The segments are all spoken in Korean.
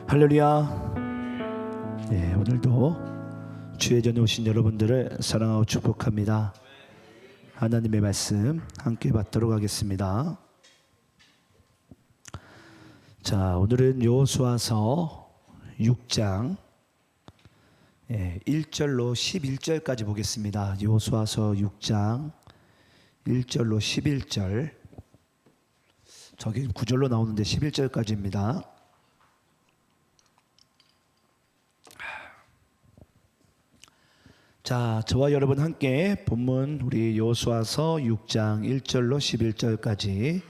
할렐루야. 네, 오늘도 주의 전에 오신 여러분들을 사랑하고 축복합니다. 하나님의 말씀 함께 받도록 하겠습니다. 자, 오늘은 여호수아서 6장 1절로 11절까지 보겠습니다. 여호수아서 6장 1절로 11절. 저기 9절로 나오는데 11절까지입니다. 자, 저와 여러분 함께 본문 우리 여호수아서 6장 1절로 11절까지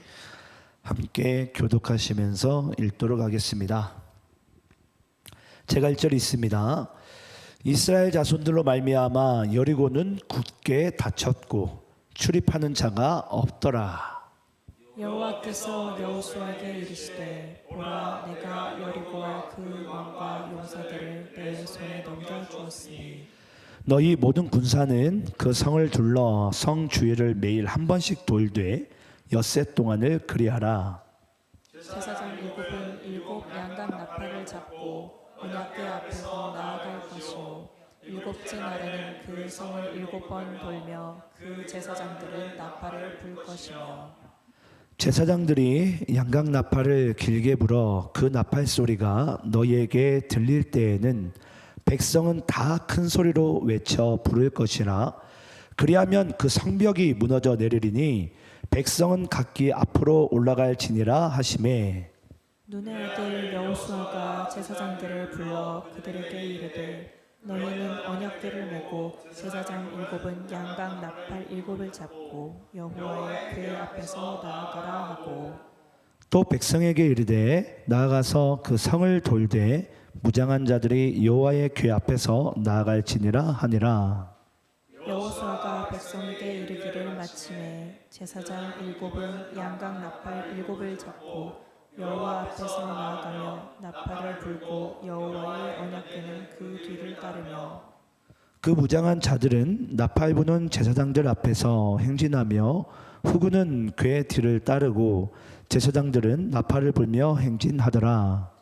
함께 교독하시면서 읽도록 하겠습니다. 제가 1절 읽습니다. 이스라엘 자손들로 말미암아 여리고는 굳게 닫혔고 출입하는 자가 없더라. 여호와께서 여호수아에게 이르시되 보라 내가 여리고와 그 왕과 용사들을 내 손에 넘겨주었으니 너희 모든 군사는 그 성을 둘러 성 주위를 매일 한 번씩 돌되 엿새 동안을 그리하라. 제사장 일곱은 일곱 양각 나팔을 잡고 언약궤 앞에서 나아갈 것이요 일곱째 날에는 그 성을 일곱 번 돌며 그 제사장들은 나팔을 불 것이며 제사장들이 양각 나팔을 길게 불어 그 나팔 소리가 너희에게 들릴 때에는 백성은 다 큰 소리로 외쳐 부를 것이라. 그리하면 그 성벽이 무너져 내리리니 백성은 각기 앞으로 올라갈지니라 하시매. 눈의 아들 여호수아가 제사장들을 불러 그들에게 이르되 너희는 언약궤를 메고 제사장 일곱은 양각 나팔 일곱을 잡고 여호와의 궤 앞에서 나아가라 하고 또 백성에게 이르되 나아가서 그 성을 돌되 무장한 자들이 여호와의 궤 앞에서 나아갈지니라 하니라. 여호수아가 백성에게 이르기를 마침에 제사장 일곱은 양각 나팔 일곱을 잡고 여호와 앞에서 나아가며 나팔을 불고 여호와의 언약궤는 그 뒤를 따르며 그 무장한 자들은 나팔 부는 제사장들 앞에서 행진하며 후군은 궤 뒤를 따르고 제사장들은 나팔을 불며 행진하더라.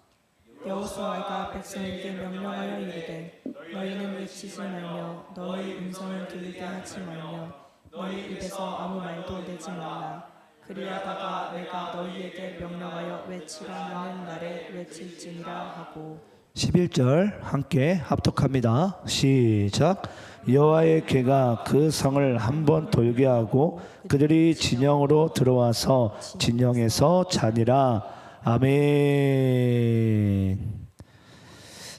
여호수아가 백성에게 명령하여 이르되 너희는 외치지 말며 너희 음성을 들리게 하지 말며 너희 입에서 아무 말도 내지 말라. 그리하다가 내가 너희에게 명령하여 외치라 하는 날에 외칠지니라 하고 11절 함께 합독합니다. 시작. 여호와의 궤가 그 성을 한번 돌게 하고 그들이 진영으로 들어와서 진영에서 자니라. 아멘.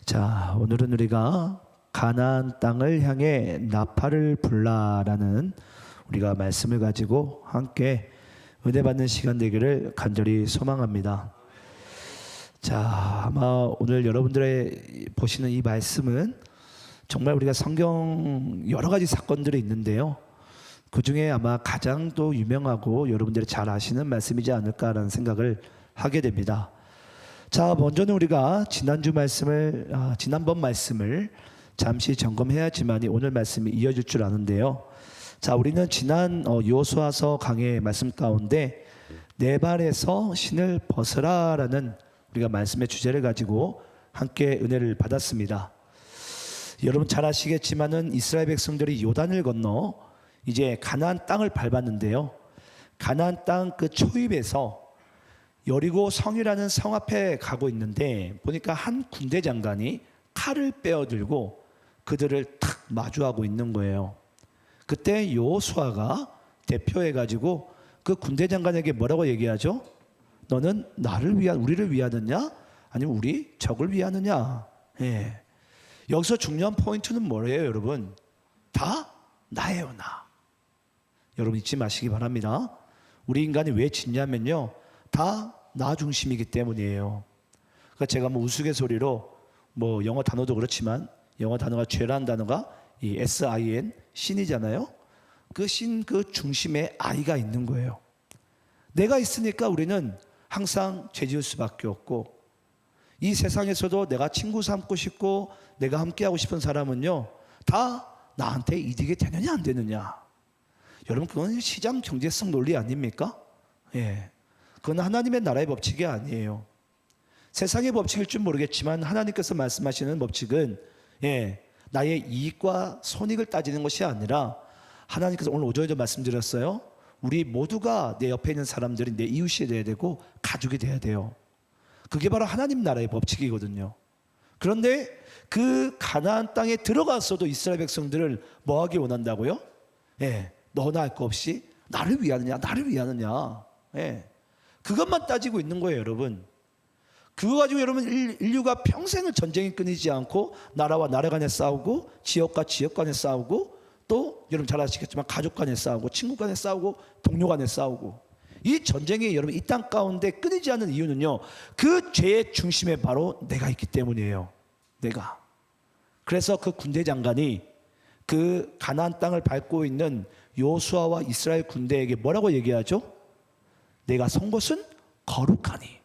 자, 오늘은 우리가 가나안 땅을 향해 나팔을 불라라는 우리가 말씀을 가지고 함께 은혜 받는 시간 되기를 간절히 소망합니다. 자, 아마 오늘 여러분들의 보시는 이 말씀은 정말 우리가 성경 여러 가지 사건들이 있는데요. 그 중에 아마 가장 또 유명하고 여러분들이 잘 아시는 말씀이지 않을까라는 생각을 하게 됩니다. 자, 먼저는 우리가 지난번 말씀을 잠시 점검해야지만이 오늘 말씀이 이어질 줄 아는데요. 자, 우리는 지난 여호수아서 강의 말씀 가운데 내 발에서 신을 벗으라라는 우리가 말씀의 주제를 가지고 함께 은혜를 받았습니다. 여러분 잘 아시겠지만은 이스라엘 백성들이 요단을 건너 이제 가나안 땅을 밟았는데요. 가나안 땅 그 초입에서 여리고 성이라는 성 앞에 가고 있는데 보니까 한 군대 장관이 칼을 빼어들고 그들을 탁 마주하고 있는 거예요. 그때 여호수아가 대표해가지고 그 군대 장관에게 뭐라고 얘기하죠? 너는 우리를 위하느냐? 아니면 우리 적을 위하느냐? 예. 여기서 중요한 포인트는 뭐예요, 여러분? 다 나예요, 나. 여러분 잊지 마시기 바랍니다. 우리 인간이 왜 짓냐면요, 다 나 중심이기 때문이에요. 그러니까 제가 뭐 우스갯소리로 뭐 영어 단어도 그렇지만 영어 단어가 죄라는 단어가 이 S-I-N 신이잖아요. 그 신 그 중심에 I가 있는 거예요. 내가 있으니까 우리는 항상 죄 지을 수밖에 없고 이 세상에서도 내가 친구 삼고 싶고 내가 함께하고 싶은 사람은요 다 나한테 이득이 되느냐 안 되느냐. 여러분 그건 시장 경제성 논리 아닙니까? 예. 그건 하나님의 나라의 법칙이 아니에요. 세상의 법칙일 줄 모르겠지만 하나님께서 말씀하시는 법칙은 나의 이익과 손익을 따지는 것이 아니라 하나님께서 오늘 오전에도 말씀드렸어요. 우리 모두가 내 옆에 있는 사람들이 내 이웃이 돼야 되고 가족이 돼야 돼요. 그게 바로 하나님 나라의 법칙이거든요. 그런데 그 가나안 땅에 들어가서도 이스라엘 백성들을 뭐 하기 원한다고요? 너나 할 거 없이 나를 위하느냐, 나를 위하느냐. 그것만 따지고 있는 거예요, 여러분. 그거 가지고 여러분 인류가 평생을 전쟁이 끊이지 않고 나라와 나라 간에 싸우고 지역과 지역 간에 싸우고 또 여러분 잘 아시겠지만 가족 간에 싸우고 친구 간에 싸우고 동료 간에 싸우고 이 전쟁이 여러분 이 땅 가운데 끊이지 않는 이유는요, 그 죄의 중심에 바로 내가 있기 때문이에요. 내가. 그래서 그 군대 장관이 그 가나안 땅을 밟고 있는 요수아와 이스라엘 군대에게 뭐라고 얘기하죠? 내가 선 곳은 거룩하니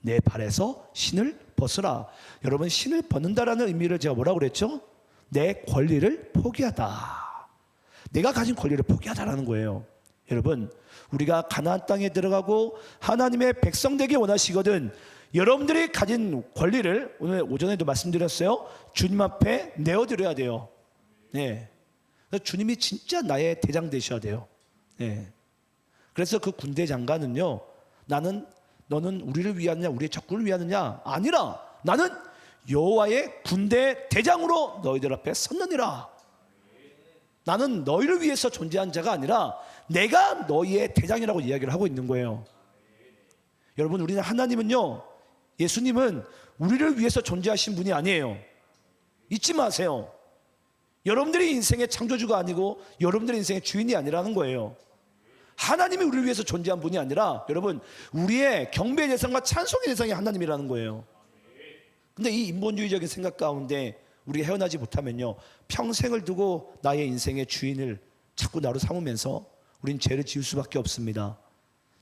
내 발에서 신을 벗으라. 여러분, 신을 벗는다라는 의미를 제가 뭐라고 그랬죠? 내 권리를 포기하다. 내가 가진 권리를 포기하다라는 거예요. 여러분, 우리가 가나안 땅에 들어가고 하나님의 백성 되기 원하시거든 여러분들이 가진 권리를 오늘 오전에도 말씀드렸어요. 주님 앞에 내어드려야 돼요. 그래서 주님이 진짜 나의 대장 되셔야 돼요. 그래서 그 군대 장관은요, 너는 우리를 위하느냐 우리의 적군을 위하느냐 아니라 나는 여호와의 군대 대장으로 너희들 앞에 섰느니라. 나는 너희를 위해서 존재한 자가 아니라 내가 너희의 대장이라고 이야기를 하고 있는 거예요. 여러분, 우리는 하나님은요, 예수님은 우리를 위해서 존재하신 분이 아니에요. 잊지 마세요. 여러분들이 인생의 창조주가 아니고 여러분들의 인생의 주인이 아니라는 거예요. 하나님이 우리를 위해서 존재한 분이 아니라 여러분, 우리의 경배의 대상과 찬송의 대상이 하나님이라는 거예요. 근데 이 인본주의적인 생각 가운데 우리가 헤어나지 못하면요, 평생을 두고 나의 인생의 주인을 자꾸 나로 삼으면서 우린 죄를 지을 수밖에 없습니다.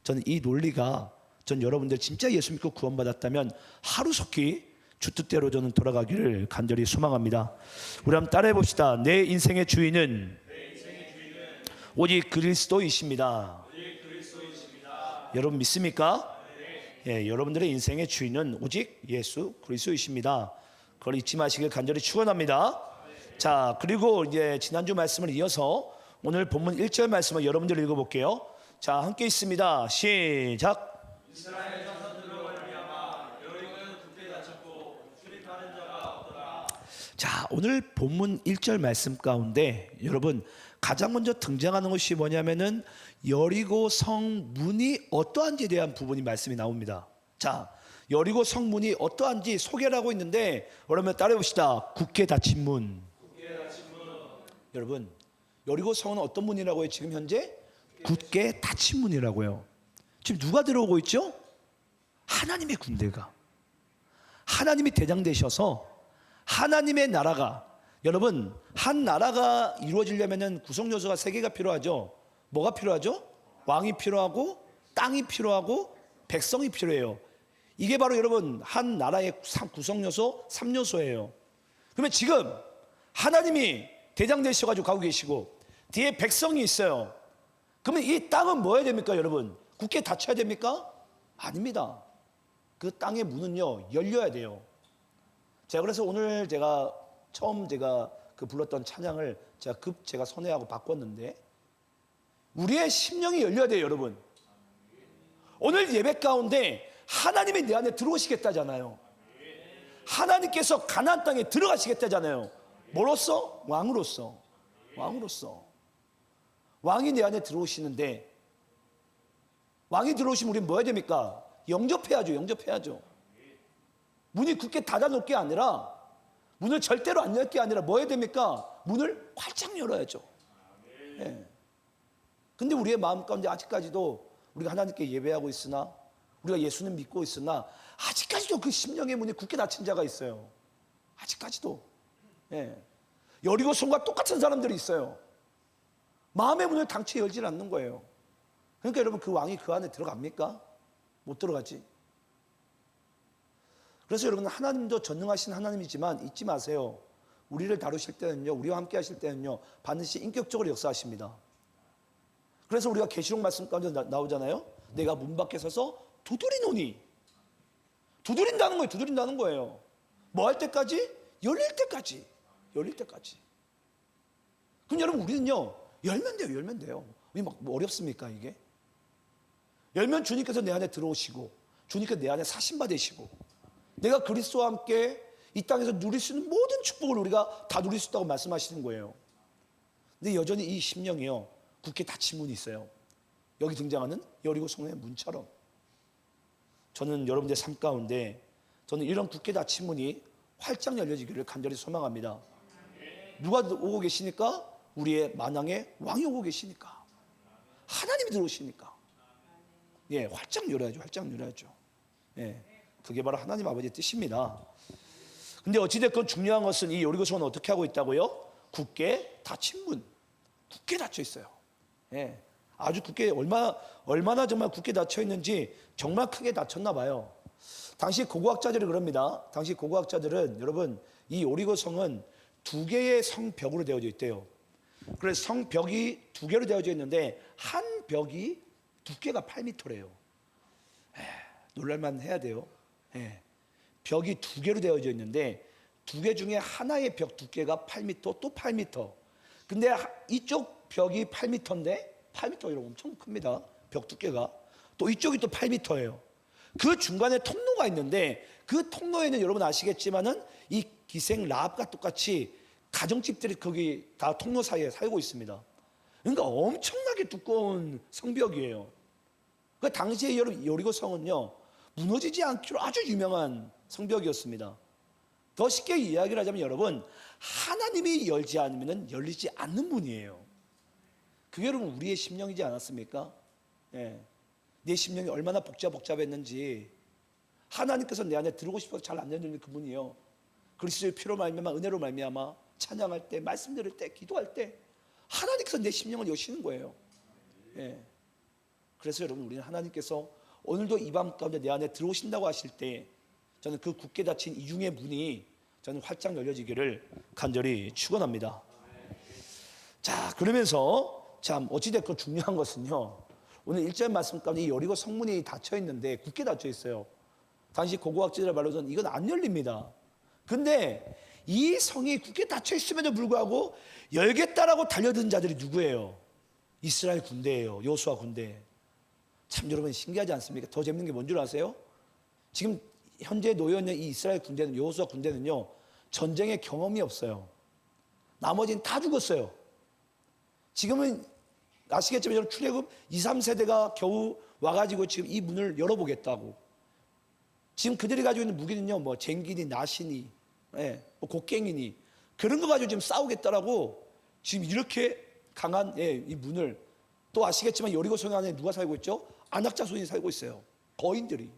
저는 이 논리가 여러분들 진짜 예수 믿고 구원받았다면 하루속히 주 뜻대로 저는 돌아가기를 간절히 소망합니다. 우리 한번 따라해 봅시다. 내 인생의 주인은 오직 그리스도이십니다. 여러분 믿습니까? 여러분들의 인생의 주인은 오직 예수 그리스도이십니다. 그걸 잊지 마시길 간절히 축원합니다. 자, 그리고 이제 지난주 말씀을 이어서 오늘 본문 1절 말씀을 여러분들 읽어볼게요. 자, 함께 있습니다. 시작. 이스라엘 자손들로 말미암아 여리고는 굳게 닫혔고 출입하는 자가 없더라. 자, 오늘 본문 1절 말씀 가운데 여러분 가장 먼저 등장하는 것이 뭐냐면은 여리고 성문이 어떠한지에 대한 부분이 말씀이 나옵니다. 자, 여리고 성문이 어떠한지 소개를 하고 있는데 여러분 따라해 봅시다. 굳게 닫힌 문. 여러분, 여리고 성은 어떤 문이라고요? 지금 현재 굳게 닫힌 문이라고요. 지금 누가 들어오고 있죠? 하나님의 군대가, 하나님이 대장 되셔서 하나님의 나라가, 여러분 한 나라가 이루어지려면 구성 요소가 3개가 필요하죠. 뭐가 필요하죠? 왕이 필요하고 땅이 필요하고 백성이 필요해요. 이게 바로 여러분 한 나라의 구성 요소 3요소예요. 그러면 지금 하나님이 대장 되셔가지고 가고 계시고 뒤에 백성이 있어요. 그러면 이 땅은 뭐 해야 됩니까, 여러분? 굳게 닫혀야 됩니까? 아닙니다. 그 땅의 문은요 열려야 돼요. 제가 그래서 오늘 처음 그 불렀던 찬양을 제가 선회하고 바꿨는데 우리의 심령이 열려야 돼요, 여러분. 오늘 예배 가운데 하나님이 내 안에 들어오시겠다잖아요. 하나님께서 가나안 땅에 들어가시겠다잖아요. 뭐로써? 왕으로서. 왕이 내 안에 들어오시는데 왕이 들어오시면 우리는 뭐 해야 됩니까? 영접해야죠. 문이 굳게 닫아놓을 게 아니라, 문을 절대로 안 열 게 아니라 뭐 해야 됩니까? 문을 활짝 열어야죠. 근데 우리의 마음 가운데 아직까지도 우리가 하나님께 예배하고 있으나 우리가 예수님 믿고 있으나 아직까지도 그 심령의 문이 굳게 닫힌 자가 있어요. 아직까지도. 여리고 성과 똑같은 사람들이 있어요. 마음의 문을 당최 열질 않는 거예요. 그러니까 여러분, 그 왕이 그 안에 들어갑니까? 못 들어가지. 그래서 여러분, 하나님도 전능하신 하나님이지만 잊지 마세요. 우리를 다루실 때는요, 우리와 함께 하실 때는요, 반드시 인격적으로 역사하십니다. 그래서 우리가 계시록 말씀 가운데 나오잖아요. 내가 문 밖에 서서 두드리노니. 두드린다는 거예요. 두드린다는 거예요. 뭐 할 때까지? 열릴 때까지. 열릴 때까지. 그럼 여러분 우리는요, 열면 돼요. 열면 돼요. 우리 뭐 어렵습니까 이게? 열면 주님께서 내 안에 들어오시고 주님께서 내 안에 사신받으시고 내가 그리스도와 함께 이 땅에서 누릴 수 있는 모든 축복을 우리가 다 누릴 수 있다고 말씀하시는 거예요. 근데 여전히 이 심령이요, 굳게 닫힌 문이 있어요. 여기 등장하는 여리고 성의 문처럼. 저는 여러분들의 삶 가운데 저는 이런 굳게 닫힌 문이 활짝 열려지기를 간절히 소망합니다. 누가 오고 계시니까? 우리의 만왕의 왕이 오고 계시니까, 하나님이 들어오시니까. 예, 활짝 열어야죠. 활짝 열어야죠. 예, 그게 바로 하나님 아버지의 뜻입니다. 근데 어찌됐건 중요한 것은 이 여리고성은 어떻게 하고 있다고요? 굳게 닫힌 문, 굳게 닫혀 있어요. 예, 아주 굳게, 얼마나 정말 굳게 닫혀 있는지 정말 크게 닫혔나 봐요. 당시 고고학자들이 그럽니다. 당시 고고학자들은 여러분, 이 여리고성은 두 개의 성벽으로 되어져 있대요. 그래서 성벽이 두 개로 되어져 있는데 한 벽이 두께가 8m래요. 놀랄만 해야 돼요. 예, 벽이 두 개로 되어져 있는데 두 개 중에 하나의 벽 두께가 8m, 또 8m. 근데 이쪽 벽이 8m인데 8m 여러분 엄청 큽니다. 벽 두께가. 또 이쪽이 또 8m예요. 그 중간에 통로가 있는데 그 통로에는 여러분 아시겠지만은 이 기생 라합과 똑같이 가정집들이 거기 다 통로 사이에 살고 있습니다. 그러니까 엄청나게 두꺼운 성벽이에요. 그 당시에 여리고 성은요, 무너지지 않기로 아주 유명한 성벽이었습니다. 더 쉽게 이야기를 하자면 여러분, 하나님이 열지 않으면 열리지 않는 문이에요. 그게 여러분 우리의 심령이지 않았습니까? 예. 내 심령이 얼마나 복잡했는지, 하나님께서 내 안에 들어오고 싶어서 잘 안 열리는 그 문이요, 그리스도의 피로 말미암아, 은혜로 말미암아 찬양할 때, 말씀 들을 때, 기도할 때 하나님께서 내 심령을 여시는 거예요. 예. 그래서 여러분, 우리는 하나님께서 오늘도 이 밤 가운데 내 안에 들어오신다고 하실 때 저는 그 굳게 닫힌 이중의 문이 저는 활짝 열려지기를 간절히 축원합니다. 자, 그러면서 참 어찌됐건 중요한 것은요, 오늘 1절 말씀 가운데 이 여리고 성문이 닫혀 있는데 굳게 닫혀 있어요. 당시 고고학자들의 말로는 이건 안 열립니다. 근데 이 성이 굳게 닫혀 있음에도 불구하고 열겠다라고 달려든 자들이 누구예요? 이스라엘 군대예요. 여호수아 군대. 참 여러분 신기하지 않습니까? 더 재밌는 게 뭔 줄 아세요? 지금 현재 놓여 있는 이 이스라엘 군대는, 여호수아 군대는요, 전쟁의 경험이 없어요. 나머지는 다 죽었어요. 지금은 아시겠지만 여러분, 출애굽 2, 3세대가 겨우 와가지고 지금 이 문을 열어보겠다고. 지금 그들이 가지고 있는 무기는요, 뭐 쟁기니 나시니, 예, 뭐 곡괭이니 그런 거 가지고 지금 싸우겠다라고 지금 이렇게 강한, 예, 이 문을. 또 아시겠지만 여리고 성 안에 누가 살고 있죠? 안악자손이 살고 있어요. 거인들이.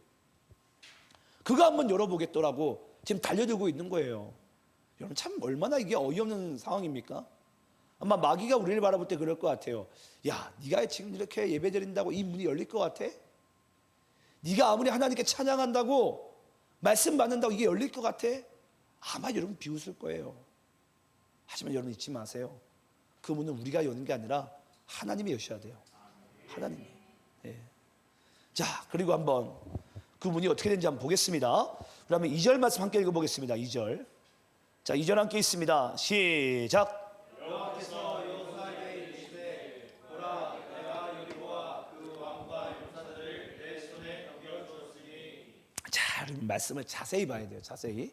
그거 한번 열어보겠더라고 지금 달려들고 있는 거예요. 여러분 참 얼마나 이게 어이없는 상황입니까? 아마 마귀가 우리를 바라볼 때 그럴 것 같아요. 야, 네가 지금 이렇게 예배드린다고 이 문이 열릴 것 같아? 네가 아무리 하나님께 찬양한다고, 말씀 받는다고 이게 열릴 것 같아? 아마 여러분 비웃을 거예요. 하지만 여러분 잊지 마세요. 그 문은 우리가 여는 게 아니라 하나님이 여셔야 돼요. 하나님이. 예. 자, 그리고 한번 그 문이 어떻게 되는지 한번 보겠습니다. 그러면 2절 말씀 함께 읽어보겠습니다. 2절. 자, 2절 함께 있습니다. 시작. 여호와께서 여호수아에게 이르시되 보라, 내가 여리고와 그 왕과 용사들을 내 손에 넘겨주었으니. 자, 말씀을 자세히 봐야 돼요. 자세히.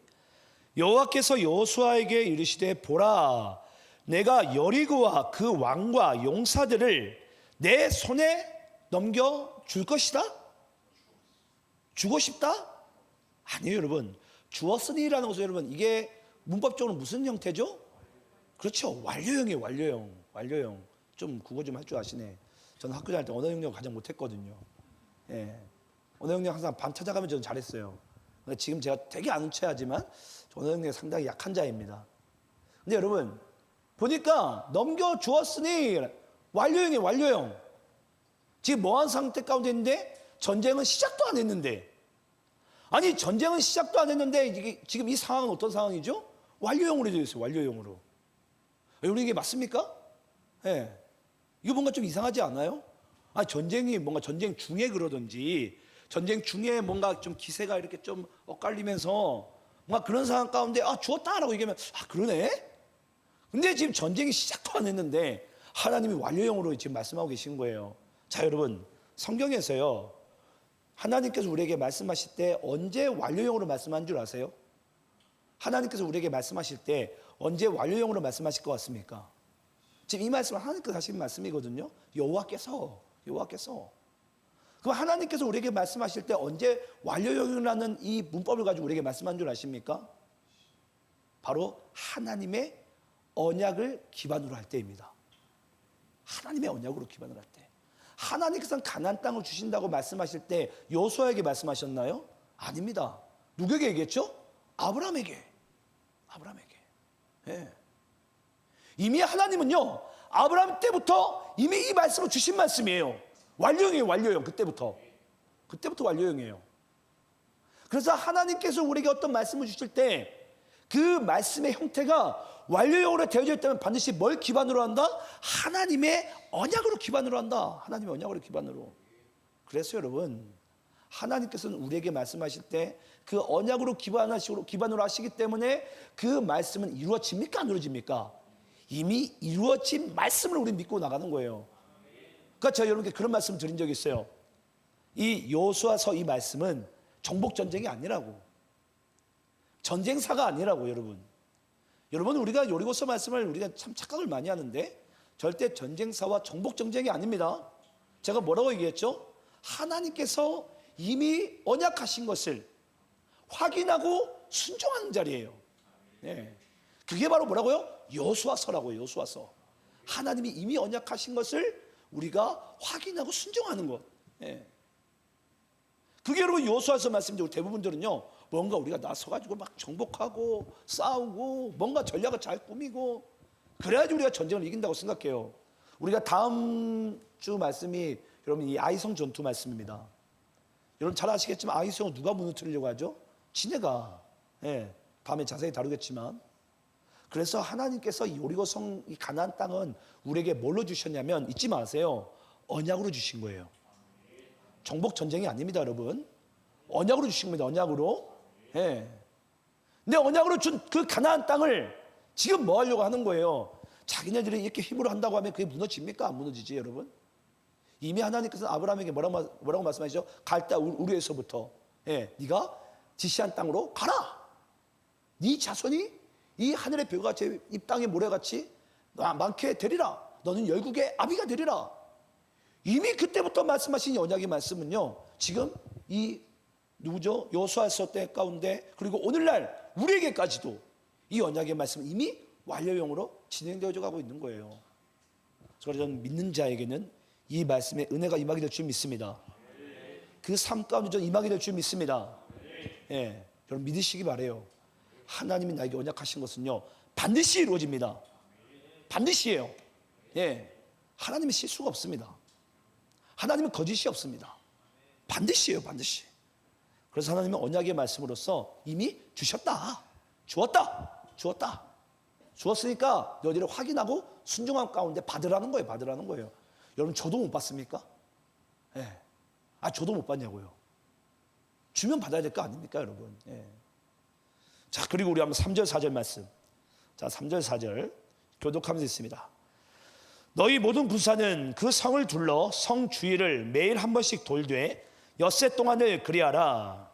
여호와께서 여호수아에게 이르시되 보라, 내가 여리고와 그 왕과 용사들을 내 손에 넘겨 줄 것이다? 주고 싶다? 아니에요, 여러분. 주었으니라는 것은 여러분 이게 문법적으로 무슨 형태죠? 그렇죠. 완료형이에요. 완료형. 완료형. 좀 국어 좀 할 줄 아시네. 저는 학교 다닐 때 언어 능력 가장 못했거든요. 예. 언어 능력 항상 밤 찾아가면 저는 잘했어요. 근데 지금 제가 되게 아는 체하지만 언어 능력이 상당히 약한 자입니다. 근데 여러분 보니까 넘겨 주었으니 완료형이에요. 완료형. 지금 뭐한 상태 가운데 있는데 전쟁은 시작도 안 했는데, 아니 전쟁은 시작도 안 했는데 이게 지금 이 상황은 어떤 상황이죠? 완료형으로 되어 있어요. 완료형으로. 여러분 이게 맞습니까? 예. 이거 뭔가 좀 이상하지 않아요? 아니 전쟁이 뭔가 전쟁 중에 그러든지 전쟁 중에 뭔가 좀 기세가 이렇게 좀 엇갈리면서 뭔가 그런 상황 가운데 죽었다라고 얘기하면 그러네? 근데 지금 전쟁이 시작도 안 했는데 하나님이 완료형으로 지금 말씀하고 계신 거예요. 자, 여러분, 성경에서요, 하나님께서 우리에게 말씀하실 때 언제 완료형으로 말씀한 줄 아세요? 하나님께서 우리에게 말씀하실 때 언제 완료형으로 말씀하실 것 같습니까? 지금 이 말씀은 하나님께서 하신 말씀이거든요. 여호와께서. 그럼 하나님께서 우리에게 말씀하실 때 언제 완료형이라는 이 문법을 가지고 우리에게 말씀한 줄 아십니까? 바로 하나님의 언약을 기반으로 할 때입니다. 하나님의 언약으로 기반을 할 때. 하나님께서는 가나안 땅을 주신다고 말씀하실 때 여호수아에게 말씀하셨나요? 아닙니다. 누구에게 얘기했죠? 아브라함에게. 예. 이미 하나님은요, 아브라함 때부터 이미 이 말씀을 주신 말씀이에요. 완료형이에요, 완료형. 그때부터 완료형이에요. 그래서 하나님께서 우리에게 어떤 말씀을 주실 때 그 말씀의 형태가 완료형으로 되어져 있다면 반드시 뭘 기반으로 한다? 하나님의 언약으로 기반으로 한다. 하나님의 언약으로 기반으로. 그래서 여러분, 하나님께서는 우리에게 말씀하실 때 그 언약으로 기반으로 하시기 때문에 그 말씀은 이루어집니까? 안 이루어집니까? 이미 이루어진 말씀을 우리 믿고 나가는 거예요. 그러니까 제가 여러분께 그런 말씀 드린 적이 있어요. 이 여호수아서 이 말씀은 정복 전쟁이 아니라고, 전쟁사가 아니라고. 여러분, 우리가 여리고서 말씀을 우리가 참 착각을 많이 하는데 절대 전쟁사와 정복 전쟁이 아닙니다. 제가 뭐라고 얘기했죠? 하나님께서 이미 언약하신 것을 확인하고 순종하는 자리예요. 네. 그게 바로 뭐라고요? 여호수아서라고요. 여호수아서. 하나님이 이미 언약하신 것을 우리가 확인하고 순종하는 것. 네. 그게 여러분 여호수아서 말씀인데 우리 대부분들은요, 뭔가 우리가 나서가지고 막 정복하고 싸우고 뭔가 전략을 잘 꾸미고 그래야지 우리가 전쟁을 이긴다고 생각해요. 우리가 다음 주 말씀이 여러분 이 아이성 전투 말씀입니다. 여러분 잘 아시겠지만 아이성을 누가 무너뜨리려고 하죠? 지네가. 예, 다음에 자세히 다루겠지만. 그래서 하나님께서 이 여리고성 이 가나안 땅은 우리에게 뭘로 주셨냐면 잊지 마세요. 언약으로 주신 거예요. 정복 전쟁이 아닙니다, 여러분. 언약으로 주신 겁니다. 언약으로. 예. 근데 언약으로 준 그 가나안 땅을 지금 뭐 하려고 하는 거예요? 자기네들이 이렇게 힘으로 한다고 하면 그게 무너집니까? 안 무너지지, 여러분? 이미 하나님께서 아브라함에게 뭐라고 말씀하시죠? 갈 때 우리에서부터 네가 지시한 땅으로 가라. 네 자손이 이 하늘의 별같이 이 땅의 모래같이 많게 되리라. 너는 열국의 아비가 되리라. 이미 그때부터 말씀하신 언약의 말씀은요, 지금 이 누구죠? 여호수아서 때 가운데 그리고 오늘날 우리에게까지도 이 언약의 말씀은 이미 완료형으로 진행되어져 가고 있는 거예요. 그래서 저는 믿는 자에게는 이 말씀의 은혜가 임하게 될 줄 믿습니다. 그 삶 가운데 저는 임하게 될 줄 믿습니다. 예, 여러분 믿으시기 바래요. 하나님이 나에게 언약하신 것은요, 반드시 이루어집니다. 반드시예요. 예, 하나님은 실수가 없습니다. 하나님은 거짓이 없습니다. 반드시예요, 반드시. 그래서 하나님은 언약의 말씀으로써 이미 주셨다. 주었으니까 너희들을 확인하고 순종함 가운데 받으라는 거예요. 여러분 저도 못 받습니까? 예. 저도 못 받냐고요. 주면 받아야 될 거 아닙니까, 여러분? 예. 자, 그리고 우리 한번 3절 4절 말씀. 자, 3절 4절 교독하면서 있습니다. 너희 모든 군사는 그 성을 둘러 성 주위를 매일 한 번씩 돌되 엿새 동안을 그리하라.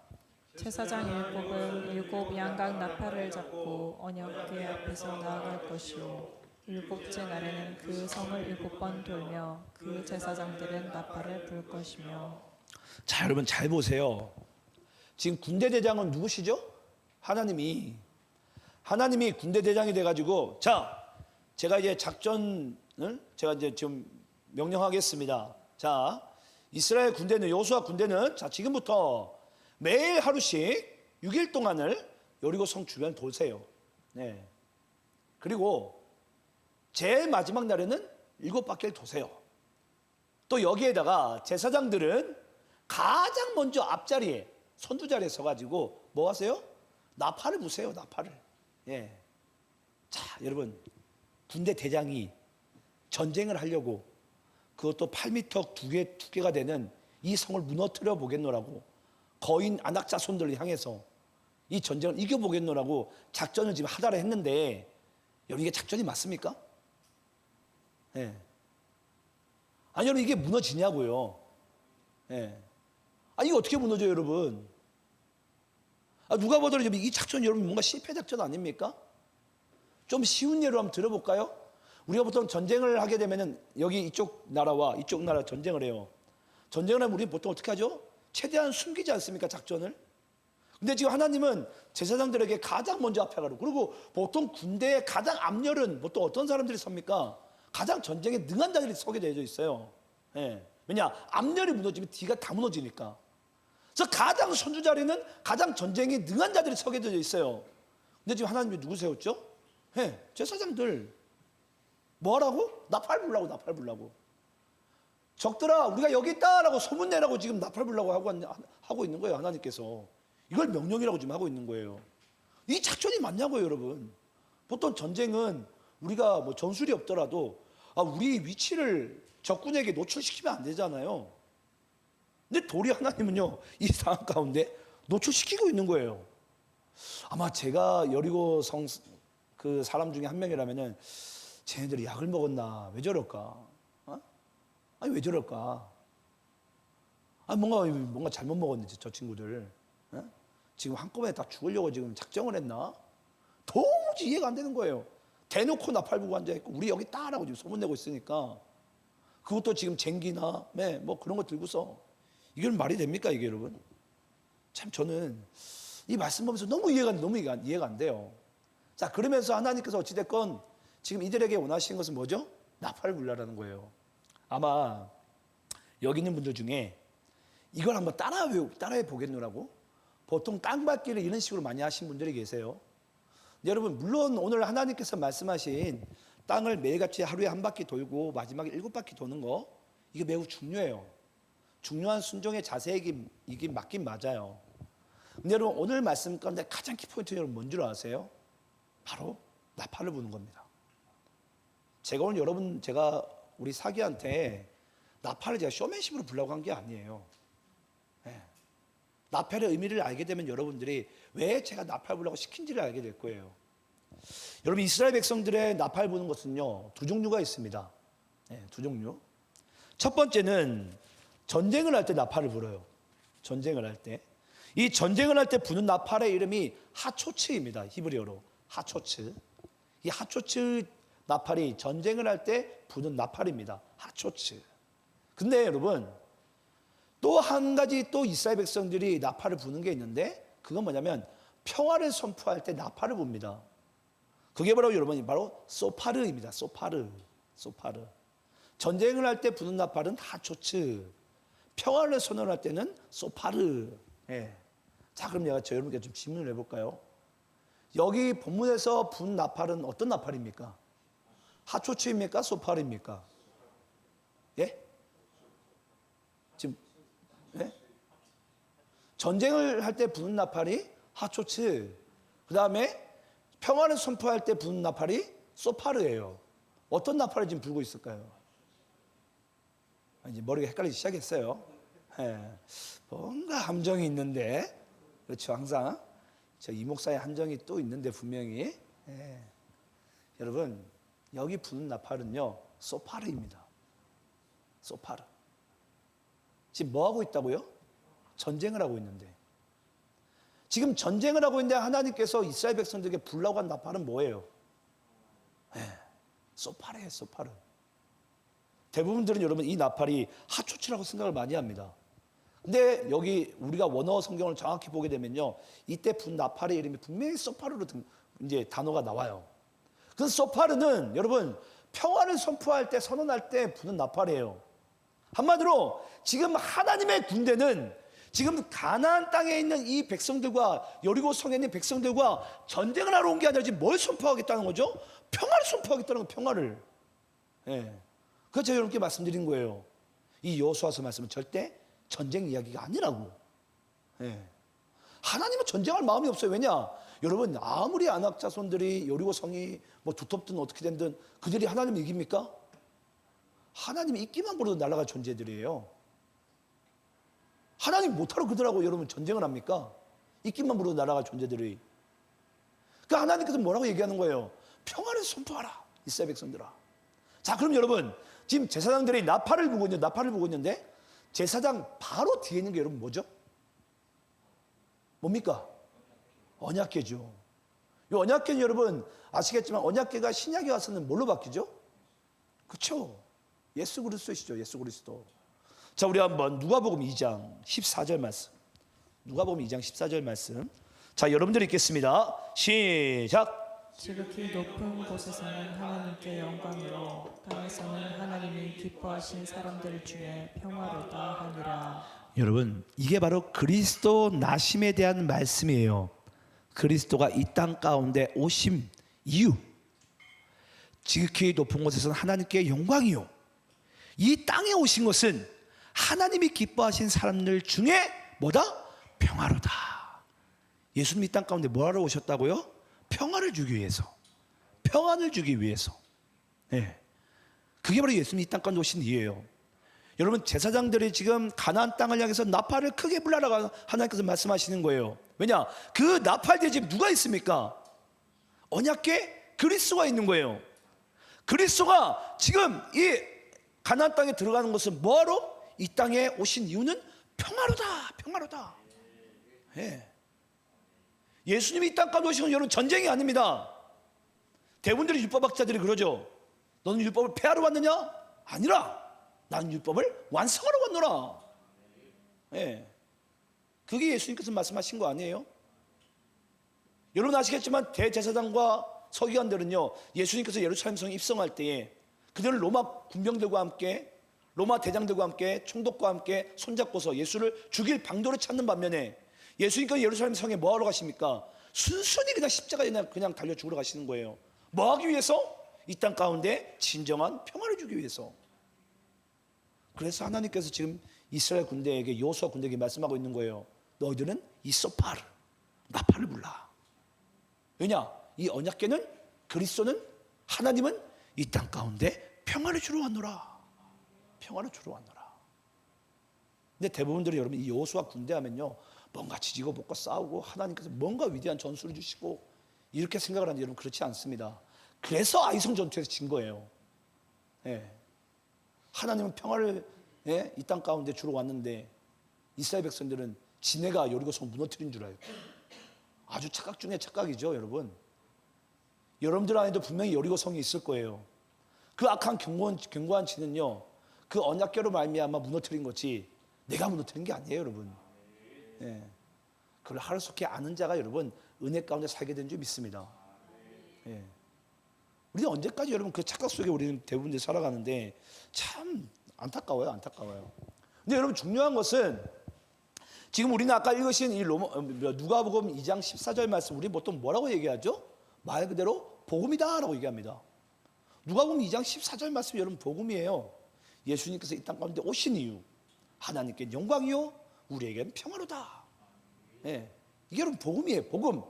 제사장 일곱 양각 나팔을 잡고 언약궤 앞에서 나아갈 것이요 일곱째 날에는 그 성을 7번 돌며 그 제사장들은 나팔을 불 것이며. 자, 여러분 잘 보세요. 지금 군대 대장은 누구시죠? 하나님이 군대 대장이 돼가지고, 자, 제가 이제 작전을 제가 이제 좀 명령하겠습니다. 자, 이스라엘 군대는, 여호수아 군대는 자, 지금부터 매일 하루씩 6일 동안을 여리고 성 주변 돌세요. 네. 그리고 제일 마지막 날에는 7바퀴를 도세요. 또 여기에다가 제사장들은 가장 먼저 앞자리에 선두자리에 서가지고 뭐 하세요? 나팔을 부세요. 나팔을. 예. 자, 여러분 군대 대장이 전쟁을 하려고 그것도 8m 두께가 되는 이 성을 무너뜨려 보겠노라고 거인 아낙 자손들을 향해서 이 전쟁을 이겨보겠노라고 작전을 지금 하달을 했는데 여러분 이게 작전이 맞습니까? 예. 아니 여러분 이게 무너지냐고요. 예. 아니 이게 어떻게 무너져요 여러분? 누가 보더라도 이 작전 여러분 뭔가 실패 작전 아닙니까? 좀 쉬운 예로 한번 들어볼까요? 우리가 보통 전쟁을 하게 되면은 여기 이쪽 나라와 이쪽 나라 전쟁을 해요. 전쟁을 하면 우리는 보통 어떻게 하죠? 최대한 숨기지 않습니까 작전을? 근데 지금 하나님은 제사장들에게 가장 먼저 앞에 가라고. 그리고 보통 군대의 가장 앞열은 보통 어떤 사람들이 섭니까? 가장 전쟁에 능한 자들이 서게 되어 있어요. 예. 왜냐? 앞열이 무너지면 뒤가 다 무너지니까. 그래서 가장 선두 자리는 가장 전쟁에 능한 자들이 서게 되어 있어요. 근데 지금 하나님이 누구 세웠죠? 예. 제사장들. 뭐 하라고? 나팔 불라고, 나팔 불라고. 적들아, 우리가 여기 있다라고 소문내라고 지금 나팔 불라고 하고 있는 거예요, 하나님께서. 이걸 명령이라고 지금 하고 있는 거예요. 이 작전이 맞냐고요, 여러분. 보통 전쟁은 우리가 뭐 전술이 없더라도 우리 위치를 적군에게 노출시키면 안 되잖아요. 근데 도리 하나님은요, 이 상황 가운데 노출시키고 있는 거예요. 아마 제가 여리고 성 그 사람 중에 한 명이라면은 쟤네들이 약을 먹었나? 왜 저럴까? 아니 왜 저럴까? 뭔가 잘못 먹었네 저 친구들. 지금 한꺼번에 다 죽으려고 지금 작정을 했나? 도무지 이해가 안 되는 거예요. 대놓고 나팔 불고 앉아있고 우리 여기 있다라고 지금 소문내고 있으니까 그것도 지금 쟁기나 뭐 그런 거 들고서 이건 말이 됩니까 이게 여러분? 참 저는 이 말씀 보면서 너무 이해가 안 돼요. 자 그러면서 하나님께서 어찌됐건 지금 이들에게 원하시는 것은 뭐죠? 나팔을 불라라는 거예요. 아마 여기 있는 분들 중에 이걸 한번 따라해 보겠노라고 보통 땅밟기를 이런 식으로 많이 하신 분들이 계세요. 여러분 물론 오늘 하나님께서 말씀하신 땅을 매일같이 하루에 한 바퀴 돌고 마지막에 7바퀴 도는 거 이게 매우 중요해요. 중요한 순종의 자세이긴 맞긴 맞아요. 근데 여러분 오늘 말씀 가운데 가장 키포인트 여러분 뭔 줄 아세요? 바로 나팔을 부는 겁니다. 제가 오늘 제가 우리 사기한테 나팔을 제가 쇼맨십으로 부르려고 한 게 아니에요. 나팔의 의미를 알게 되면 여러분들이 왜 제가 나팔 부르라고 시킨지를 알게 될 거예요. 여러분 이스라엘 백성들의 나팔 부는 것은요 2종류가 있습니다. 2종류. 첫 번째는 전쟁을 할 때 나팔을 불어요. 전쟁을 할 때. 이 전쟁을 할 때 부는 나팔의 이름이 하초츠입니다. 히브리어로 하초츠. 이 하초츠 나팔이 전쟁을 할 때 부는 나팔입니다. 하초츠. 근데 여러분 또 한 가지 또 이스라엘 백성들이 나팔을 부는 게 있는데 그건 뭐냐면 평화를 선포할 때 나팔을 붑니다. 그게 바로 여러분 바로 소파르입니다. 소파르. 전쟁을 할 때 부는 나팔은 하초츠. 평화를 선언할 때는 소파르. 자 그럼 내가 여러분께 좀 질문을 해볼까요? 여기 본문에서 분 나팔은 어떤 나팔입니까? 하초츠입니까? 소파르입니까? 예? 지금 전쟁을 할 때 부는 나팔이 하초츠. 그 다음에 평화를 선포할 때 부는 나팔이 소파르예요. 어떤 나팔을 지금 불고 있을까요? 이제 머리가 헷갈리기 시작했어요. 뭔가 함정이 있는데 그렇죠. 항상 저 이목사의 함정이 또 있는데 분명히 여러분 여기 부는 나팔은요 소파르입니다. 소파르. 지금 뭐 하고 있다고요? 전쟁을 하고 있는데 지금 전쟁을 하고 있는데 하나님께서 이스라엘 백성들에게 불라고 한 나팔은 뭐예요? 소파르예요. 소파르. 대부분들은 여러분 이 나팔이 하초츠라고 생각을 많이 합니다. 근데 여기 우리가 원어 성경을 정확히 보게 되면요 이때 분 나팔의 이름이 분명히 소파르로 이제 단어가 나와요. 그 소파르는 여러분 평화를 선포할 때 선언할 때 부는 나팔이에요. 한마디로 지금 하나님의 군대는 지금 가나안 땅에 있는 이 백성들과 여리고 성에 있는 백성들과 전쟁을 하러 온 게 아니라 지금 뭘 선포하겠다는 거죠? 평화를 선포하겠다는 거예요. 평화를. 그래서 제가 여러분께 말씀드린 거예요. 이 여호수아서 말씀은 절대 전쟁 이야기가 아니라고. 하나님은 전쟁할 마음이 없어요. 왜냐? 여러분 아무리 아낙 자손들이 여리고 성이 뭐 두텁든 어떻게 된든 그들이 하나님을 이깁니까? 하나님이 있기만 부려도 날아갈 존재들이에요. 하나님 못하러 그들하고 여러분 전쟁을 합니까? 입김만 부르고 날아갈 존재들이. 그러니까 하나님께서 뭐라고 얘기하는 거예요? 평화를 선포하라, 이스라엘 백성들아. 자, 그럼 여러분 지금 제사장들이 나팔을 불고 있는데 제사장 바로 뒤에 있는 게 여러분 뭐죠? 뭡니까? 언약궤죠. 이 언약궤는 여러분 아시겠지만 언약궤가 신약에 와서는 뭘로 바뀌죠? 그렇죠. 예수 그리스도시죠. 예수 그리스도. 자, 우리 한번 누가복음 2장 14절 말씀. 누가복음 2장 14절 말씀. 자, 여러분들 읽겠습니다. 시작. 지극히 높은 곳에서는 하나님께 영광이요 땅에서는 하나님이 기뻐하신 사람들 중에 평화로다 하니라. 여러분, 이게 바로 그리스도 나심에 대한 말씀이에요. 그리스도가 이 땅 가운데 오심 이유. 지극히 높은 곳에서는 하나님께 영광이요. 이 땅에 오신 것은 하나님이 기뻐하신 사람들 중에 뭐다? 평화로다. 예수님 이 땅 가운데 뭐하러 오셨다고요? 평화를 주기 위해서. 평안을 주기 위해서. 네. 그게 바로 예수님 이 땅 가운데 오신 이유예요. 여러분, 제사장들이 지금 가나안 땅을 향해서 나팔을 크게 불라라고 하나님께서 말씀하시는 거예요. 왜냐? 그 나팔 뒤에 누가 있습니까? 언약궤 그리스도가 있는 거예요. 그리스도가 지금 이 가나안 땅에 들어가는 것은 뭐하러? 이 땅에 오신 이유는 평화로다. 평화로다. 예. 예수님이 이 땅까지 오신 건 여러분 전쟁이 아닙니다. 대부분들이 율법학자들이 그러죠. 너는 율법을 폐하러 왔느냐? 아니라 나는 율법을 완성하러 왔노라. 예. 그게 예수님께서 말씀하신 거 아니에요? 여러분 아시겠지만 대제사장과 서기관들은요, 예수님께서 예루살렘 성에 입성할 때에 그들은 로마 군병들과 함께, 로마 대장들과 함께, 총독과 함께 손잡고서 예수를 죽일 방도를 찾는 반면에 예수님께서 예루살렘 성에 뭐 하러 가십니까? 순순히 그냥 십자가에 그냥 달려 죽으러 가시는 거예요. 뭐 하기 위해서? 이 땅 가운데 진정한 평화를 주기 위해서. 그래서 하나님께서 지금 이스라엘 군대에게, 여호수아 군대에게 말씀하고 있는 거예요. 너희들은 이소파르, 나팔을 불라. 왜냐? 이 언약궤는, 그리스도는, 하나님은 이 땅 가운데 평화를 주러 왔노라. 평화를 주러 왔노라. 근데 대부분들이 여러분 이 여호수아 군대 하면요, 뭔가 지지고 볶고 싸우고 하나님께서 뭔가 위대한 전술을 주시고 이렇게 생각을 하는데 여러분 그렇지 않습니다. 그래서 아이성 전투에서 진 거예요. 예. 하나님은 평화를, 예? 이 땅 가운데 주러 왔는데 이스라엘 백성들은 지네가 여리고성 무너뜨린 줄 알고. 아주 착각 중에 착각이죠, 여러분. 여러분들 안에도 분명히 여리고성이 있을 거예요. 그 악한 견고한 지는요, 그 언약궤로 말미암아 무너뜨린 거지 내가 무너뜨린 게 아니에요, 여러분. 예. 그걸 하루속히 아는 자가 여러분 은혜 가운데 살게 된 줄 믿습니다. 예. 우리는 언제까지 여러분 그 착각 속에 우리는 대부분 살아가는데 참 안타까워요, 안타까워요. 근데 여러분 중요한 것은 지금 우리는 아까 읽으신 이 누가복음 2장 14절 말씀, 우리 보통 뭐라고 얘기하죠? 말 그대로 복음이다라고 얘기합니다. 누가복음 2장 14절 말씀 여러분 복음이에요. 예수님께서 이 땅 가운데 오신 이유, 하나님께 영광이요 우리에게는 평화로다. 예. 이게 여러분 복음이에요, 복음.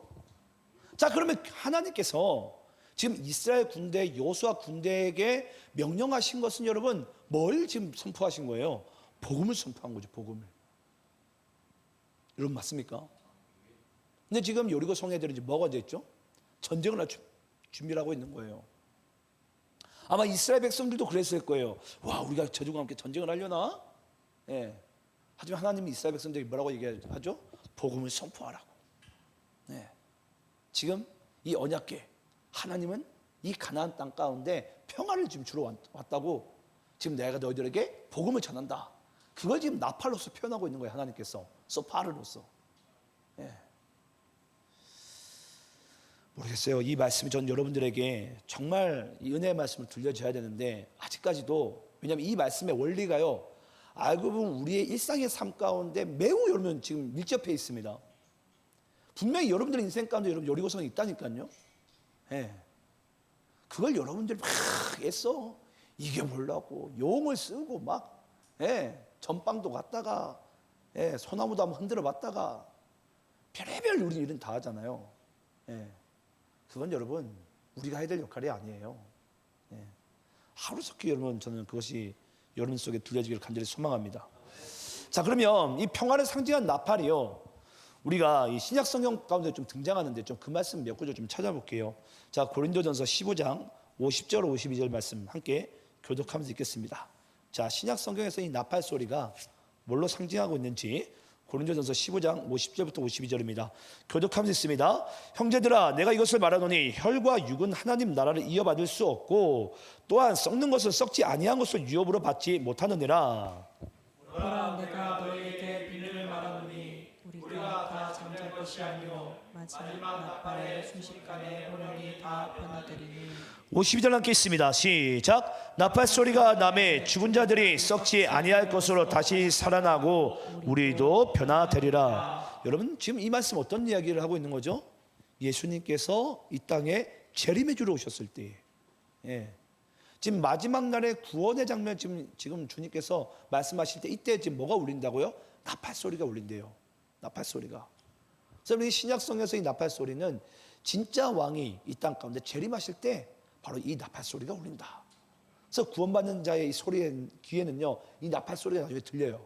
자, 그러면 하나님께서 지금 이스라엘 군대, 여호수아 군대에게 명령하신 것은 여러분 뭘 지금 선포하신 거예요? 복음을 선포한 거죠, 복음을. 여러분 맞습니까? 근데 지금 여리고 성애들은 이제 뭐가 됐죠? 전쟁을 할 준비를 하고 있는 거예요. 아마 이스라엘 백성들도 그랬을 거예요. 와, 우리가 저주와 함께 전쟁을 하려나? 예. 하지만 하나님이 이스라엘 백성들에게 뭐라고 얘기하죠? 복음을 선포하라고. 네. 지금 이 언약궤, 하나님은 이 가나안 땅 가운데 평화를 지금 주러 왔다고, 지금 내가 너희들에게 복음을 전한다. 그걸 지금 나팔로서 표현하고 있는 거예요, 하나님께서. 소파르로서. 예. 모르겠어요. 이 말씀이 전 여러분들에게 정말 이 은혜의 말씀을 들려줘야 되는데 아직까지도, 왜냐하면 이 말씀의 원리가요, 알고 보면 우리의 일상의 삶 가운데 매우 여러분 지금 밀접해 있습니다. 분명히 여러분들의 인생 가운데 여러분 여리고성이 있다니까요. 예. 그걸 여러분들이 막 애써 이겨보려고 용을 쓰고 막, 예, 전방도 갔다가, 예, 소나무도 한번 흔들어 봤다가 별의별 우리 일은 다 하잖아요. 예. 그건 여러분 우리가 해야 될 역할이 아니에요. 예. 하루속히 여러분 저는 그것이 여러분 속에 들려지기를 간절히 소망합니다. 자, 그러면 이 평화를 상징한 나팔이요, 우리가 이 신약 성경 가운데 좀 등장하는데 좀 그 말씀 몇 구절 좀 찾아볼게요. 자, 고린도전서 15장 50절 52절 말씀 함께 교독하면서 읽겠습니다. 자, 신약 성경에서 이 나팔 소리가 뭘로 상징하고 있는지 고린도전서 15장 50절부터 52절입니다. 교독하면서 있습니다. 형제들아, 내가 이것을 말하노니 혈과 육은 하나님 나라를 이어받을 수 없고 또한 썩는 것은 썩지 아니한 것을 유업으로 받지 못하느니라. 보라, 내가 너희에게 비밀을 말하노니 우리가 다 잠잘 것이 아니요 마지막 나팔의 순식간에 호련히 다 변화되리니. 52절 함께 있습니다. 시작. 나팔 소리가 나매 죽은 자들이 썩지 아니할 것으로 다시 살아나고 우리도 변화되리라. 여러분, 지금 이 말씀 어떤 이야기를 하고 있는 거죠? 예수님께서 이 땅에 재림해 주러 오셨을 때, 지금 마지막 날의 구원의 장면, 지금 주님께서 말씀하실 때 이때 지금 뭐가 울린다고요? 나팔 소리가 울린대요. 나팔 소리가. 그래서 이 신약 성경에서 이 나팔 소리는 진짜 왕이 이 땅 가운데 재림하실 때 바로 이 나팔 소리가 울린다. 그래서 구원받는 자의 이 소리의 귀에는요, 이 나팔 소리가 나중에 들려요.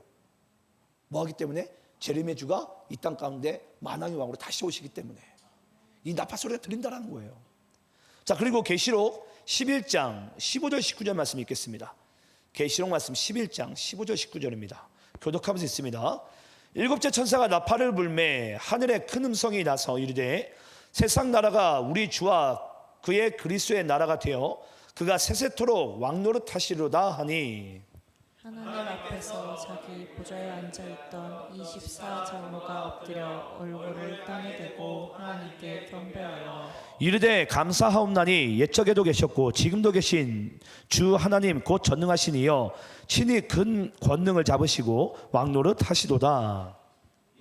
뭐하기 때문에? 재림의 주가 이 땅 가운데 만왕의 왕으로 다시 오시기 때문에 이 나팔 소리가 들린다는 거예요. 자, 그리고 계시록 11장 15절 19절 말씀 읽겠습니다. 계시록 말씀 11장 15절 19절입니다. 교독하면서 있습니다. 일곱째 천사가 나팔을 불매 하늘에 큰 음성이 나서 이르되 세상 나라가 우리 주와 그의 그리스도의 나라가 되어 그가 세세토록 왕노릇 하시로다 하니. 하나님 앞에서 자기 보좌에 앉아있던 24장로가 엎드려 얼굴을 땅에 대고 하나님께 경배하여 이르되 감사하옵나니 옛적에도 계셨고 지금도 계신 주 하나님 곧 전능하신 이여 친히 큰 권능을 잡으시고 왕노릇 하시도다.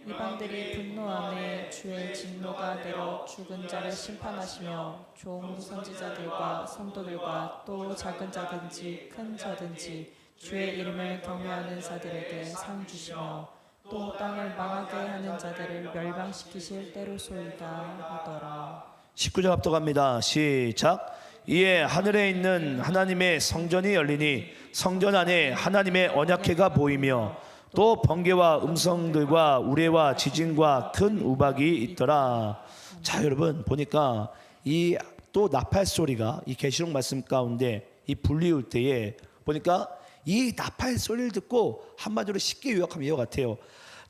이방들이 분노 안에 주의 진노가 내려 죽은 자를 심판하시며 종 선지자들과 성도들과 또 작은 자든지 큰 자든지 주의 이름을 경외하는 자들에게 상 주시며 또 땅을 망하게 하는 자들을 멸망시키실 때로소이다 하더라. 19절 합독합니다. 시작. 이에 하늘에 있는 하나님의 성전이 열리니 성전 안에 하나님의 언약궤가 보이며 또 번개와 음성들과 우레와 지진과 큰 우박이 있더라. 자, 여러분 보니까 이 또 나팔 소리가 이 계시록 말씀 가운데 이 불리울 때에 보니까 이 나팔 소리를 듣고 한마디로 쉽게 요약하면 이와 같아요.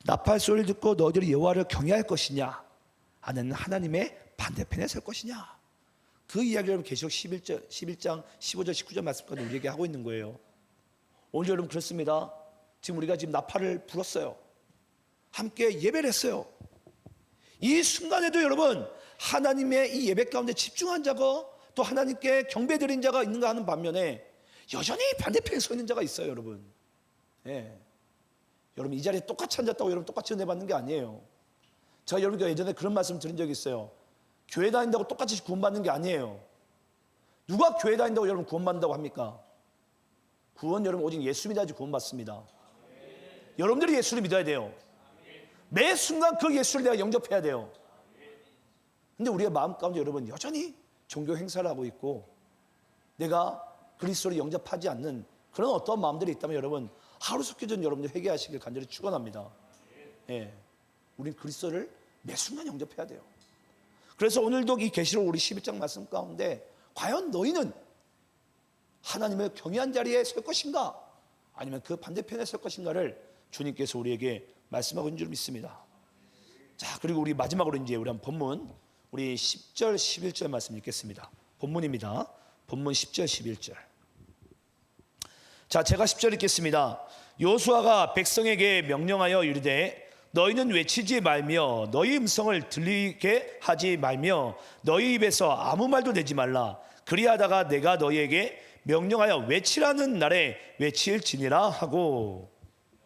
나팔 소리를 듣고 너희들이 여호와를 경외할 것이냐, 아니면 하나님의 반대편에 설 것이냐. 그 이야기를 계시록 11장 15절 19절 말씀까지 우리에게 하고 있는 거예요. 오늘 여러분 그렇습니다. 지금 우리가 지금 나팔을 불었어요. 함께 예배를 했어요. 이 순간에도 여러분 하나님의 이 예배 가운데 집중한 자가 또 하나님께 경배드린 자가 있는가 하는 반면에 여전히 반대편에 서 있는 자가 있어요, 여러분. 여러분 이 자리에 똑같이 앉았다고 여러분 똑같이 은혜 받는 게 아니에요. 제가 여러분께 예전에 그런 말씀 드린 적이 있어요. 교회 다닌다고 똑같이 구원받는 게 아니에요. 누가 교회 다닌다고 여러분 구원받는다고 합니까? 구원 여러분 오직 예수 믿어야지 구원받습니다. 여러분들이 예수를 믿어야 돼요. 매 순간 그 예수를 내가 영접해야 돼요. 근데 우리의 마음 가운데 여러분 여전히 종교 행사를 하고 있고 내가 그리스도를 영접하지 않는 그런 어떤 마음들이 있다면 여러분 하루속히 전 여러분들 회개하시길 간절히 축원합니다. 우린 그리스도를 매 순간 영접해야 돼요. 그래서 오늘도 이 계시록 우리 11장 말씀 가운데 과연 너희는 하나님을 경외한 자리에 설 것인가 아니면 그 반대편에 설 것인가를 주님께서 우리에게 말씀하고 있는 줄 믿습니다. 자, 그리고 우리 마지막으로 이제 우리 한 본문 우리 10절 11절 말씀 읽겠습니다. 본문입니다. 본문 10절 11절. 자, 제가 10절 읽겠습니다. 여호수아가 백성에게 명령하여 이르되 너희는 외치지 말며 너희 음성을 들리게 하지 말며 너희 입에서 아무 말도 내지 말라. 그리하다가 내가 너희에게 명령하여 외치라는 날에 외칠지니라 하고.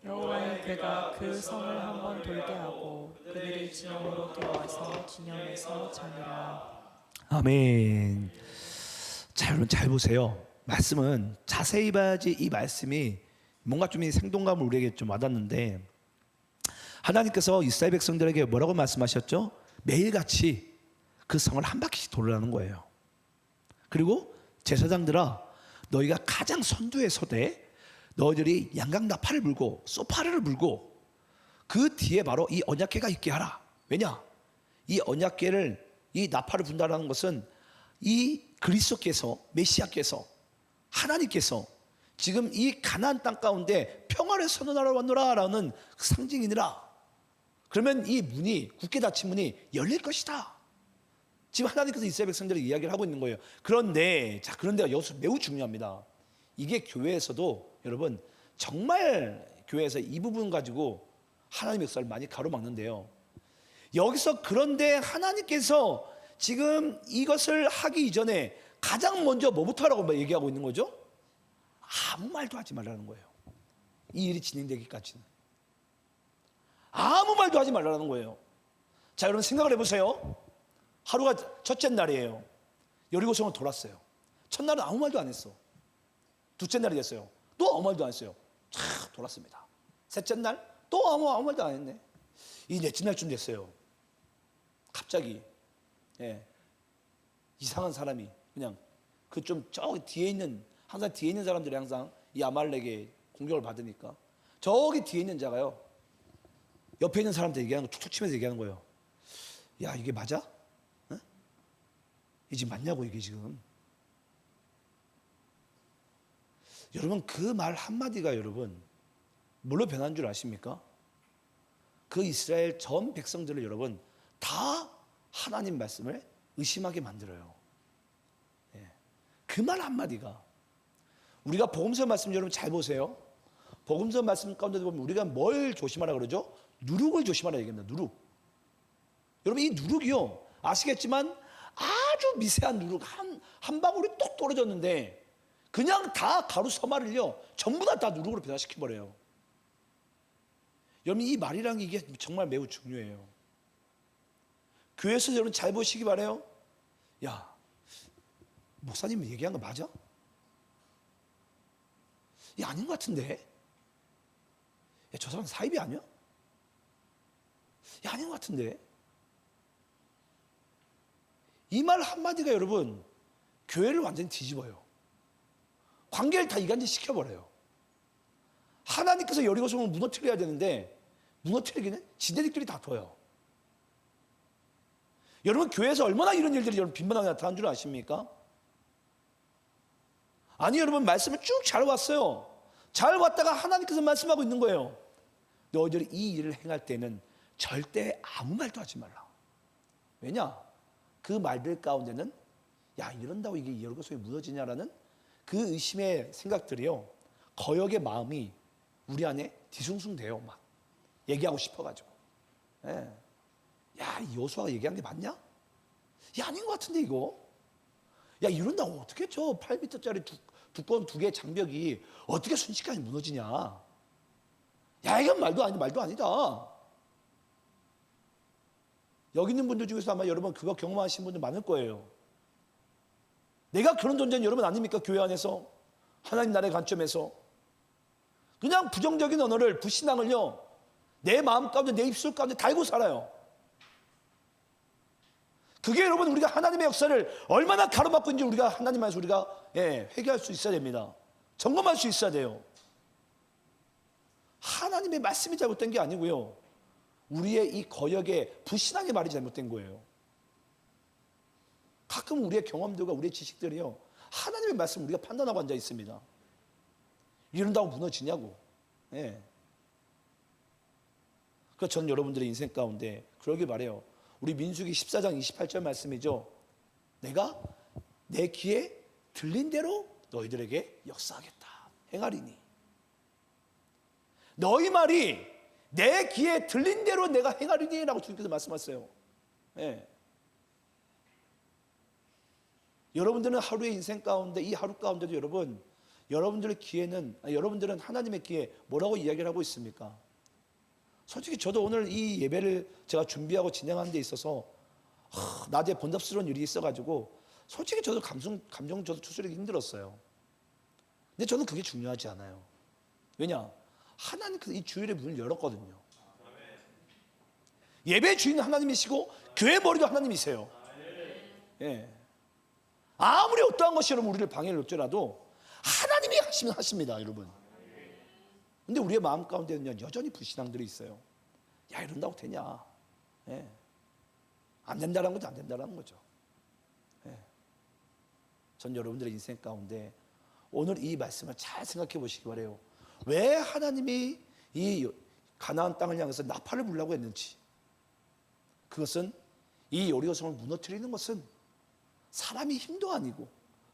여호와의 궤가 그 성을 한번 돌게 하고 그들이 진영으로 들어와서 진영에서 자니라. 아멘. 자, 여러분 잘 보세요. 말씀은 자세히 봐야지 이 말씀이 뭔가 좀 생동감을 우리에게 좀 와닿는데 하나님께서 이스라엘 백성들에게 뭐라고 말씀하셨죠? 매일같이 그 성을 한 바퀴씩 돌으라는 거예요. 그리고 제사장들아 너희가 가장 선두에 서되 너희들이 양각 나팔을 불고 소파를 불고 그 뒤에 바로 이 언약궤가 있게 하라. 왜냐? 이 언약궤를, 이 나팔을 분다라는 것은 이 그리스도께서, 메시아께서, 하나님께서 지금 이 가나안 땅 가운데 평화를 선언하러 왔노라라는 상징이니라. 그러면 이 문이, 굳게 닫힌 문이 열릴 것이다. 지금 하나님께서 이스라엘 백성들에게 이야기를 하고 있는 거예요. 그런데 그런데가 여기서 매우 중요합니다. 이게 교회에서도 여러분 정말 교회에서 이 부분 가지고 하나님의 역사를 많이 가로막는데요. 여기서 그런데 하나님께서 지금 이것을 하기 이전에 가장 먼저 뭐부터 하라고 얘기하고 있는 거죠? 아무 말도 하지 말라는 거예요. 이 일이 진행되기까지는 아무 말도 하지 말라는 거예요. 자, 여러분 생각을 해보세요. 하루가 첫째 날이에요. 여리고성을 돌았어요. 첫날은 아무 말도 안 했어. 둘째 날이 됐어요. 또 아무 말도 안 했어요. 쫙 돌았습니다. 셋째 날 또 아무 말도 안 했네. 이 넷째 날쯤 됐어요. 갑자기 이상한 사람이 그냥 그 좀 저기 뒤에 있는, 항상 뒤에 있는 사람들이 항상 이 아말렉의 공격을 받으니까 저기 뒤에 있는 자가요, 옆에 있는 사람한테 얘기하는 거 툭툭 치면서 얘기하는 거예요. 야, 이게 맞아? 어? 이게 지금 맞냐고, 이게 지금. 여러분 그 말 한마디가 여러분 뭘로 변한 줄 아십니까? 그 이스라엘 전 백성들을 여러분 다 하나님 말씀을 의심하게 만들어요. 그 말 한마디가, 우리가 복음서 말씀 여러분 잘 보세요. 복음서 말씀 가운데 보면 우리가 뭘 조심하라 그러죠? 누룩을 조심하라 얘기합니다. 누룩. 여러분 이 누룩이요, 아시겠지만 아주 미세한 누룩 한 방울이 뚝 떨어졌는데 그냥 다 가루 서말을요 전부 다 누룩으로 변화시켜버려요. 여러분 이 말이라는 게 이게 정말 매우 중요해요. 교회에서 여러분 잘 보시기 바라요. 야, 목사님 얘기한 거 맞아? 야, 아닌 것 같은데? 야, 저 사람 사입이 아니야? 야, 아닌 것 같은데? 이 말 한마디가 여러분 교회를 완전히 뒤집어요. 관계를 다 이간질 시켜버려요. 하나님께서 여리고성을 무너뜨려야 되는데 무너뜨리기는 지네들끼리 다퉈요. 여러분 교회에서 얼마나 이런 일들이 여러분 빈번하게 나타난 줄 아십니까? 아니 여러분 말씀을 쭉 잘 왔어요. 잘 왔다가 하나님께서 말씀하고 있는 거예요. 너희들이 이 일을 행할 때는 절대 아무 말도 하지 말라. 왜냐? 그 말들 가운데는 야, 이런다고 이게 여리고성이 무너지냐라는 그 의심의 생각들이요, 거역의 마음이 우리 안에 뒤숭숭돼요. 막 얘기하고 싶어가지고. 야, 여호수아가 얘기한 게 맞냐? 야, 아닌 것 같은데 이거. 야, 이런다고 어떻게 저 8m짜리 두꺼운 두 개의 장벽이 어떻게 순식간에 무너지냐? 야, 이건 말도 아니다. 여기 있는 분들 중에서 아마 여러분 그거 경험하신 분들 많을 거예요. 내가 그런 존재는 여러분 아닙니까? 교회 안에서 하나님 나라의 관점에서 그냥 부정적인 언어를, 불신앙을요 내 마음 가운데, 내 입술 가운데 달고 살아요. 그게 여러분 우리가 하나님의 역사를 얼마나 가로막고 있는지 우리가 하나님 안에서 우리가 회개할 수 있어야 됩니다. 점검할 수 있어야 돼요. 하나님의 말씀이 잘못된 게 아니고요, 우리의 이 거역의 불신앙의 말이 잘못된 거예요. 가끔 우리의 경험들과 우리의 지식들이요 하나님의 말씀 우리가 판단하고 앉아 있습니다. 이런다고 무너지냐고. 그래서 저는 여러분들의 인생 가운데 그러길 바래요. 우리 민수기 14장 28절 말씀이죠. 내가 내 귀에 들린 대로 너희들에게 역사하겠다. 행하리니. 너희 말이 내 귀에 들린 대로 내가 행하리니 라고 주님께서 말씀하세요. 여러분들은 하루의 인생 가운데, 이 하루 가운데도 여러분들의 귀에는, 여러분들은 하나님의 귀에 뭐라고 이야기를 하고 있습니까? 솔직히 저도 오늘 이 예배를 제가 준비하고 진행하는 데 있어서 낮에 번잡스러운 일이 있어가지고 솔직히 저도 감정 저도 추스르기 힘들었어요. 근데 저는 그게 중요하지 않아요. 왜냐? 하나님께서 이 주일의 문을 열었거든요. 예배 주인은 하나님이시고 교회 머리도 하나님이세요. 아무리 어떠한 것이 여러분 우리를 방해를 할지라도 하나님이 하시면 하십니다, 여러분. 근데 우리의 마음 가운데는 여전히 불신앙들이 있어요. 야, 이런다고 되냐? 예. 안 된다는 거죠. 안 된다는 거죠. 예. 전 여러분들의 인생 가운데 오늘 이 말씀을 잘 생각해 보시기 바래요. 왜 하나님이 이 가나안 땅을 향해서 나팔을 불라고 했는지. 그것은 이 여리고성을 무너뜨리는 것은 사람의 힘도 아니고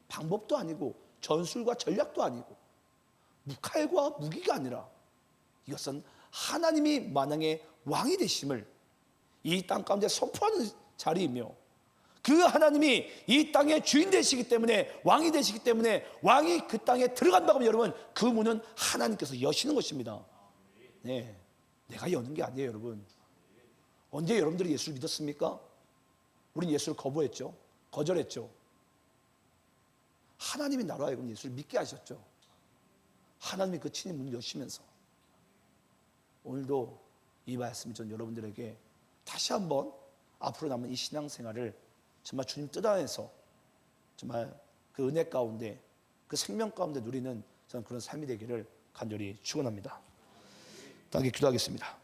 방법도 아니고 전술과 전략도 아니고 칼과 무기가 아니라 이것은 하나님이 만왕의 왕이 되심을 이 땅 가운데 선포하는 자리이며, 그 하나님이 이 땅의 주인 되시기 때문에, 왕이 되시기 때문에, 왕이 그 땅에 들어간다고 하면 여러분, 그 문은 하나님께서 여시는 것입니다. 네, 내가 여는 게 아니에요. 여러분, 언제 여러분들이 예수를 믿었습니까? 우린 예수를 거부했죠. 거절했죠. 하나님이 나로 하여금 예수를 믿게 하셨죠. 하나님이 그 친히 문을 여시면서. 오늘도 이 말씀이 전 여러분들에게 다시 한번 앞으로 남은 이 신앙생활을 정말 주님 뜻 안에서 정말 그 은혜 가운데, 그 생명 가운데 누리는 저는 그런 삶이 되기를 간절히 축원합니다. 다 함께 기도하겠습니다.